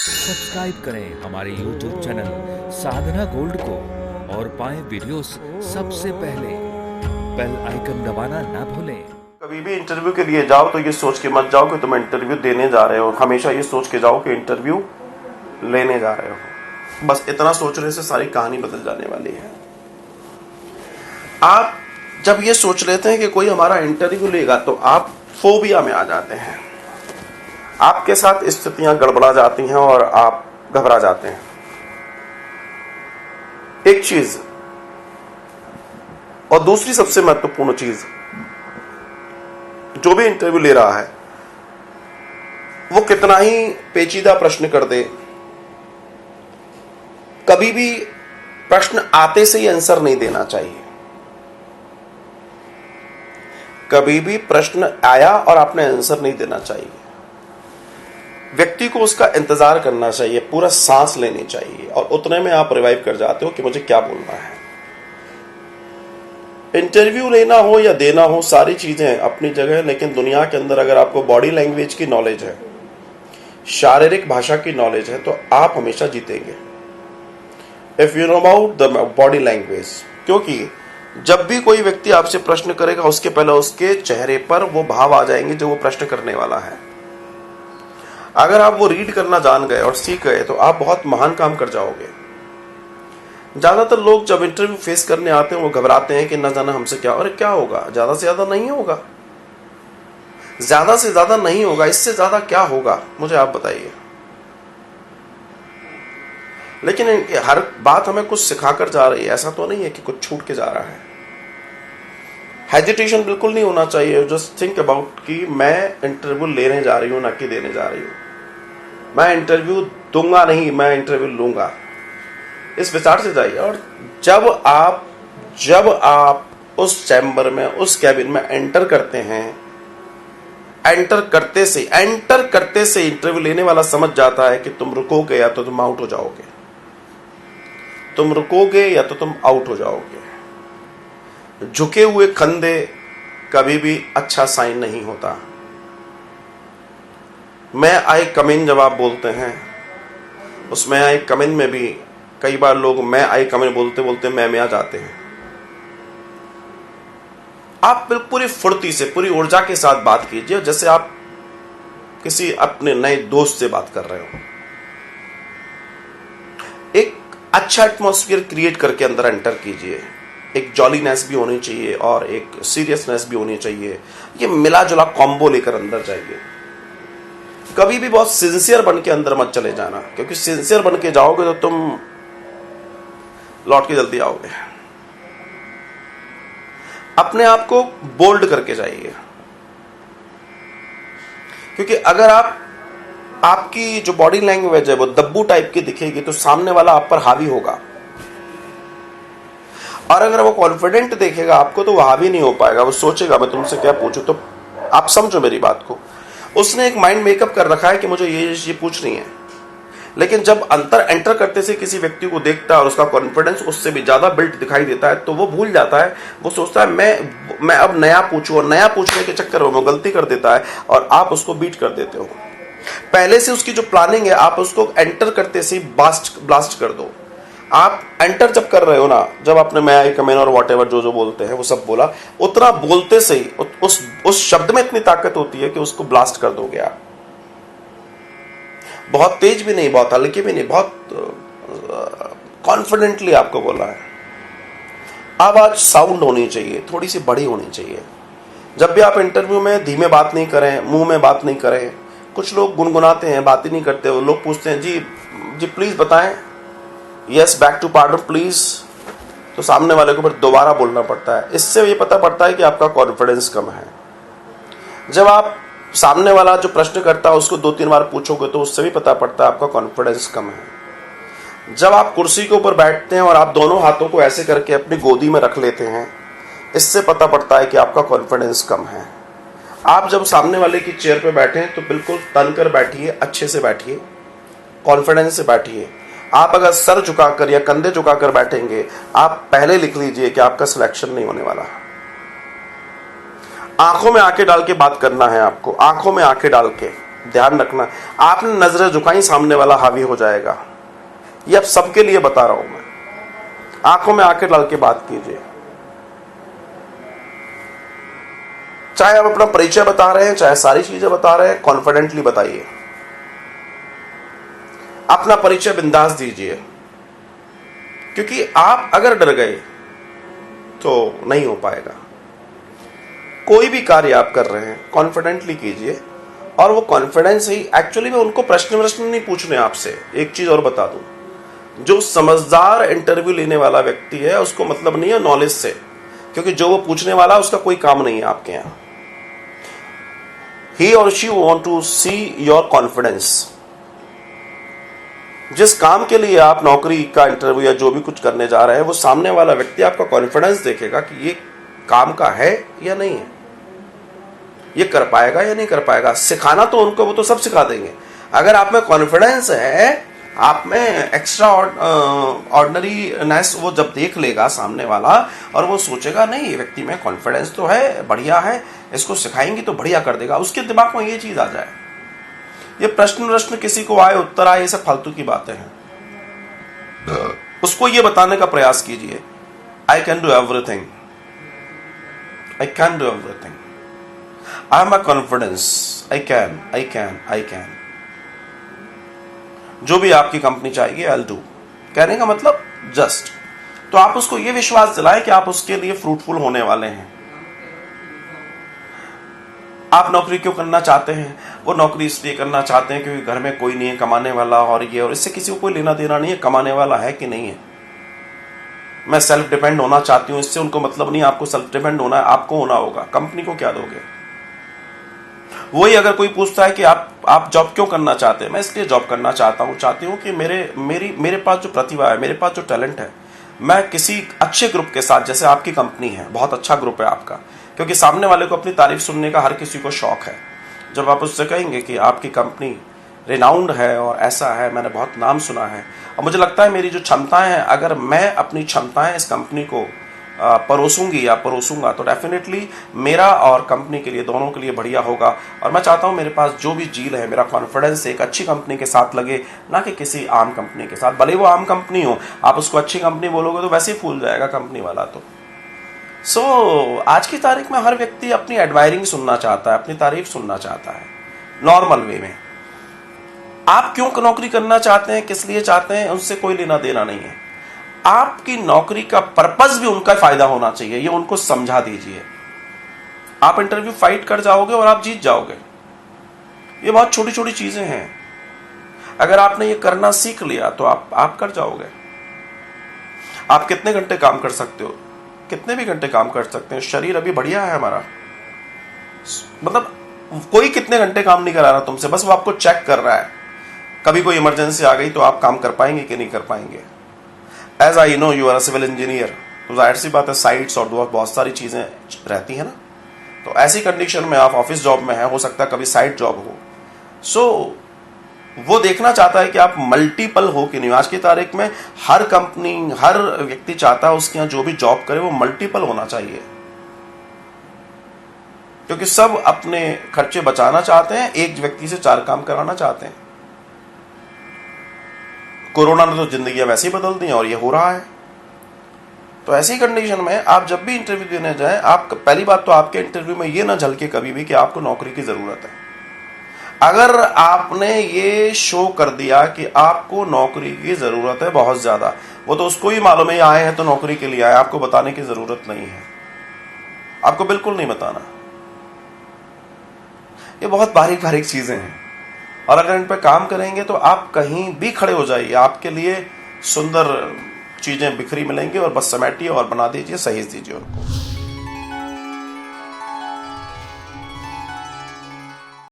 Subscribe करें हमारे YouTube channel साधना gold को और पाएं वीडियोस सबसे पहले। बेल आइकन दबाना ना भूलें। कभी भी इंटरव्यू के लिए जाओ तो ये सोच के मत जाओ कि तुम इंटरव्यू देने जा रहे हो, हमेशा ये सोच के जाओ कि इंटरव्यू लेने जा रहे हो। बस इतना सोचने से सारी कहानी बदल जाने वाली है। आप जब ये सोच लेते हैं कि कोई हमारा इंटरव्यू लेगा तो आप फोबिया में आ जाते हैं, आपके साथ स्थितियां गड़बड़ा जाती हैं और आप घबरा जाते हैं। एक चीज और दूसरी सबसे महत्वपूर्ण चीज, जो भी इंटरव्यू ले रहा है वो कितना ही पेचीदा प्रश्न कर दे, कभी भी प्रश्न आते से ही आंसर नहीं देना चाहिए। कभी भी प्रश्न आया और आपने आंसर नहीं देना चाहिए। व्यक्ति को उसका इंतजार करना चाहिए, पूरा सांस लेनी चाहिए और उतने में आप रिवाइव कर जाते हो कि मुझे क्या बोलना है। इंटरव्यू लेना हो या देना हो, सारी चीजें अपनी जगह है, लेकिन दुनिया के अंदर अगर आपको बॉडी लैंग्वेज की नॉलेज है, शारीरिक भाषा की नॉलेज है, तो आप हमेशा जीतेंगे। If you know about the body language, क्योंकि जब भी कोई व्यक्ति आपसे प्रश्न करेगा उसके पहले उसके चेहरे पर वो भाव आ जाएंगे जो वो प्रश्न करने वाला है। अगर आप वो रीड करना जान गए और सीख गए तो आप बहुत महान काम कर जाओगे। ज्यादातर लोग जब इंटरव्यू फेस करने आते हैं वो घबराते हैं कि ना जाना हमसे क्या, अरे क्या होगा, ज्यादा से ज्यादा नहीं होगा, ज्यादा से ज्यादा नहीं होगा, इससे ज्यादा क्या होगा, मुझे आप बताइए। लेकिन हर बात हमें कुछ सिखाकर जा रही है, ऐसा तो नहीं है कि कुछ छूट के जा रहा है। हेजिटेशन बिल्कुल नहीं होना चाहिए। जस्ट थिंक अबाउट कि मैं इंटरव्यू लेने जा रही हूं, ना कि देने जा रही हूं। मैं इंटरव्यू दूंगा नहीं, मैं इंटरव्यू लूंगा, इस विचार से जाइए। और जब आप उस चैम्बर में, उस कैबिन में एंटर करते हैं, एंटर करते से इंटरव्यू लेने वाला समझ जाता है कि तुम रुकोगे या तो तुम आउट हो जाओगे, तुम रुकोगे या तो तुम आउट हो जाओगे। झुके हुए कंधे कभी भी अच्छा साइन नहीं होता। मैं आई कम इन जब आप बोलते हैं, उस मैं आई कम इन में भी कई बार लोग मैं आई कम इन बोलते बोलते मैं में आ जाते हैं। आप पूरी फुर्ती से, पूरी ऊर्जा के साथ बात कीजिए जैसे आप किसी अपने नए दोस्त से बात कर रहे हो। एक अच्छा एटमॉस्फेयर क्रिएट करके अंदर एंटर कीजिए। एक जॉलीनेस भी होनी चाहिए और एक सीरियसनेस भी होनी चाहिए। ये मिला जुला कॉम्बो लेकर अंदर जाइए। कभी भी बहुत सिंसियर बन के अंदर मत चले जाना, क्योंकि सिंसियर बन के जाओगे तो तुम लौट के जल्दी आओगे। अपने आप को बोल्ड करके जाइए, क्योंकि अगर आपकी जो बॉडी लैंग्वेज है वो दब्बू टाइप की दिखेगी तो सामने वाला आप पर हावी होगा, और अगर वो कॉन्फिडेंट देखेगा आपको तो वो हावी नहीं हो पाएगा। वो सोचेगा मैं तुमसे क्या पूछूं। तो आप समझो मेरी बात को, उसने एक माइंड मेकअप कर रखा है कि मुझे ये पूछनी है, लेकिन जब अंतर एंटर करते से किसी व्यक्ति को देखता है और उसका कॉन्फिडेंस उससे भी ज्यादा बिल्ट दिखाई देता है तो वो भूल जाता है। वो सोचता है मैं अब नया पूछूं, और नया पूछने के चक्कर में वो गलती कर देता है और आप उसको बीट कर देते हो। पहले से उसकी जो प्लानिंग है आप उसको एंटर करते से ब्लास्ट कर दो। आप एंटर जब कर रहे हो ना, जब आपने मैं आई कम इन और व्हाटएवर जो बोलते हैं वो सब बोला, उतना बोलते से ही उस शब्द में इतनी ताकत होती है कि उसको ब्लास्ट कर दोगे आप। बहुत तेज भी नहीं, बहुत हल्की भी नहीं, बहुत कॉन्फिडेंटली आपको बोला है। आवाज साउंड होनी चाहिए, थोड़ी सी बड़ी होनी चाहिए। जब भी आप इंटरव्यू में धीमे बात नहीं करें, मुंह में बात नहीं करें। कुछ लोग गुनगुनाते हैं, बात ही नहीं करते। वो लोग पूछते हैं जी प्लीज बताएं, yes back to pardon please, तो सामने वाले को फिर दोबारा बोलना पड़ता है। इससे ये पता पड़ता है कि आपका कॉन्फिडेंस कम है। जब आप सामने वाला जो प्रश्न करता है उसको 2-3 बार पूछोगे तो उससे भी पता पड़ता है आपका कॉन्फिडेंस कम है। जब आप कुर्सी के ऊपर बैठते हैं और आप दोनों हाथों को ऐसे करके अपनी गोदी में रख लेते हैं, इससे पता पड़ता है कि आपका कॉन्फिडेंस कम है। आप जब सामने वाले की चेयर पे बैठे तो बिल्कुल तन कर बैठिए, अच्छे से बैठिए, कॉन्फिडेंस से बैठिए। आप अगर सर झुकाकर या कंधे झुकाकर बैठेंगे, आप पहले लिख लीजिए कि आपका सिलेक्शन नहीं होने वाला। आंखों में आंखें डाल के बात करना है आपको, आंखों में आंखें डाल के। ध्यान रखना, आपने नजरें झुकाई, सामने वाला हावी हो जाएगा। ये अब सबके लिए बता रहा हूं मैं। आंखों में आंखें डाल के बात कीजिए। चाहे आप अपना परिचय बता रहे हैं, चाहे सारी चीजें बता रहे हैं, कॉन्फिडेंटली बताइए। अपना परिचय बिंदास दीजिए, क्योंकि आप अगर डर गए तो नहीं हो पाएगा। कोई भी कार्य आप कर रहे हैं कॉन्फिडेंटली कीजिए, और वो कॉन्फिडेंस ही एक्चुअली में उनको प्रश्न नहीं पूछने आपसे। एक चीज और बता दूं, जो समझदार इंटरव्यू लेने वाला व्यक्ति है उसको मतलब नहीं है नॉलेज से, क्योंकि जो वो पूछने वाला उसका कोई काम नहीं है आपके यहां। ही और she want to see your confidence. जिस काम के लिए आप नौकरी का इंटरव्यू या जो भी कुछ करने जा रहे हैं, वो सामने वाला व्यक्ति आपका कॉन्फिडेंस देखेगा कि ये काम का है या नहीं है, ये कर पाएगा या नहीं कर पाएगा। सिखाना तो उनको, वो तो सब सिखा देंगे। अगर आप में कॉन्फिडेंस है, आप में एक्स्ट्रा ऑर्डिनरीनेस, वो जब देख लेगा सामने वाला और वो सोचेगा नहीं ये व्यक्ति में कॉन्फिडेंस तो है, बढ़िया है, इसको सिखाएंगे तो बढ़िया कर देगा, उसके दिमाग में ये चीज आ जाए। ये प्रश्न किसी को आए, उत्तर आए, ये सब फालतू की बातें हैं। उसको ये बताने का प्रयास कीजिए, I can do everything, I can do everything, I am a confidence, I can. जो भी आपकी कंपनी चाहेगी आई विल डू। कहने का मतलब जस्ट, तो आप उसको ये विश्वास दिलाएं कि आप उसके लिए फ्रूटफुल होने वाले हैं। आप नौकरी क्यों करना चाहते हैं? वो नौकरी इसलिए करना चाहते हैं क्योंकि घर में कोई नहीं है कमाने वाला, और ये, और इससे किसी को कोई लेना देना नहीं है कमाने वाला है कि नहीं है। मैं सेल्फ डिपेंड होना चाहती हूं, इससे उनको मतलब नहीं। आपको सेल्फ डिपेंड होना है, आपको होना होगा, कंपनी को क्या दोगे? वही अगर कोई पूछता है कि आप जॉब क्यों करना चाहते हैं? मैं इसलिए जॉब करना चाहती हूँ कि मेरे पास जो प्रतिभा है, मेरे पास जो टैलेंट है, मैं किसी अच्छे ग्रुप के साथ, जैसे आपकी कंपनी है, बहुत अच्छा ग्रुप है आपका, क्योंकि सामने वाले को अपनी तारीफ सुनने का हर किसी को शौक है। जब आप उससे कहेंगे कि आपकी कंपनी रिनाउंड है और ऐसा है, मैंने बहुत नाम सुना है, और मुझे लगता है मेरी जो क्षमताएं हैं, अगर मैं अपनी क्षमताएं इस कंपनी को परोसूंगी या परोसूंगा तो डेफिनेटली मेरा और कंपनी के लिए, दोनों के लिए बढ़िया होगा। और मैं चाहता हूं मेरे पास जो भी जील है, मेरा कॉन्फिडेंस एक अच्छी कंपनी के साथ लगे, ना कि किसी आम कंपनी के साथ। भले वो आम कंपनी हो, आप उसको अच्छी कंपनी बोलोगे तो वैसे ही फूल जाएगा कंपनी वाला। तो आज की तारीख में हर व्यक्ति अपनी एडमायरिंग सुनना चाहता है, अपनी तारीफ सुनना चाहता है नॉर्मल वे में। आप क्यों नौकरी करना चाहते हैं, किस लिए चाहते हैं, उससे कोई लेना देना नहीं है। आपकी नौकरी का पर्पस भी उनका फायदा होना चाहिए, ये उनको समझा दीजिए। आप इंटरव्यू फाइट कर जाओगे और आप जीत जाओगे। ये बहुत छोटी छोटी चीजें हैं, अगर आपने ये करना सीख लिया तो आप कर जाओगे। आप कितने घंटे काम कर सकते हो? कितने भी घंटे काम कर सकते हैं। शरीर अभी बढ़िया है हमारा, मतलब कोई कितने घंटे काम नहीं करा रहा तुमसे, बस वो आपको चेक कर रहा है। कभी कोई इमरजेंसी आ गई तो आप काम कर पाएंगे कि नहीं कर पाएंगे। As I know you are a civil engineer, तो जाहिर सी बात है साइट्स और बहुत सारी चीजें रहती है ना, तो ऐसी कंडीशन में आप ऑफिस जॉब में है, हो सकता है कभी साइट जॉब हो। सो वो देखना चाहता है कि आप मल्टीपल हो कि नहीं। आज की तारीख में हर कंपनी, हर व्यक्ति चाहता है उसके यहाँ जो भी जॉब करे वो मल्टीपल होना चाहिए, क्योंकि सब अपने खर्चे बचाना चाहते हैं, एक व्यक्ति से 4 काम कराना चाहते हैं। कोरोना ने तो जिंदगी वैसे ही बदल दी और ये हो रहा है। तो ऐसी कंडीशन में आप जब भी इंटरव्यू देने जाएं, आप पहली बात तो आपके इंटरव्यू में ये ना झलके कभी भी कि आपको नौकरी की जरूरत है। अगर आपने ये शो कर दिया कि आपको नौकरी की जरूरत है बहुत ज्यादा, वो तो उसको ही मालूम है आए हैं तो नौकरी के लिए आए, आपको बताने की जरूरत नहीं है, आपको बिल्कुल नहीं बताना। ये बहुत बारीक बारीक चीजें हैं, और अगर इन पर काम करेंगे तो आप कहीं भी खड़े हो जाइए, आपके लिए सुंदर चीजें बिखरी मिलेंगी, और बस समेटिए और बना दीजिए, सहेज दीजिए उनको।